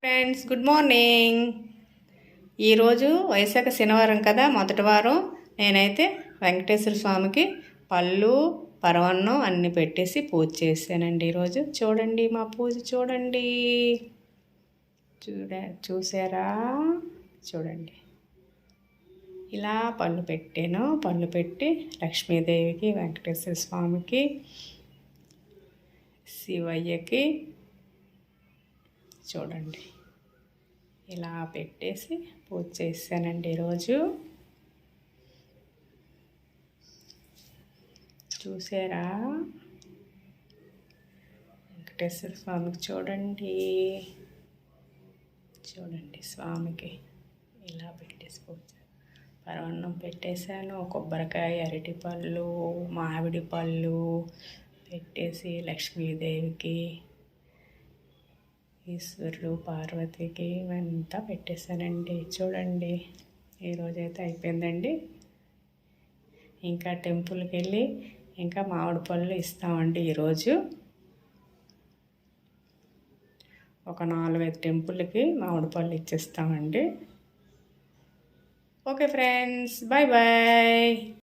Friends, good morning. ఈరోజు వైశాఖ శనివారం కదా, మొదటి వారం. నేనైతే వెంకటేశ్వర స్వామికి పళ్ళు పరవన్నం అన్నీ పెట్టేసి పూజ చేశానండి. ఈరోజు చూడండి, మా పూజ చూడండి. చూసారా? చూడండి, ఇలా పళ్ళు పెట్టాను. పళ్ళు పెట్టి లక్ష్మీదేవికి, వెంకటేశ్వర స్వామికి, శివయ్యకి చూడండి ఇలా పెట్టేసి పూజ చేశానండి. ఈరోజు చూసారా? వెంకటేశ్వర స్వామికి చూడండి. చూడండి, స్వామికి ఇలా పెట్టేసి పూజ పరవన్నం పెట్టేశాను. కొబ్బరికాయ, అరటిపళ్ళు, మామిడి పళ్ళు పెట్టేసి లక్ష్మీదేవికి, ఈశ్వరుడు, పార్వతికి ఇవంతా పెట్టేశానండి. చూడండి, ఈరోజైతే అయిపోయిందండి. ఇంకా టెంపుల్కి వెళ్ళి ఇంకా మామిడి పళ్ళు ఇస్తామండి. ఈరోజు ఒక 4-5 టెంపుల్కి మామిడి పళ్ళు ఇచ్చేస్తామండి. Okay friends, bye bye.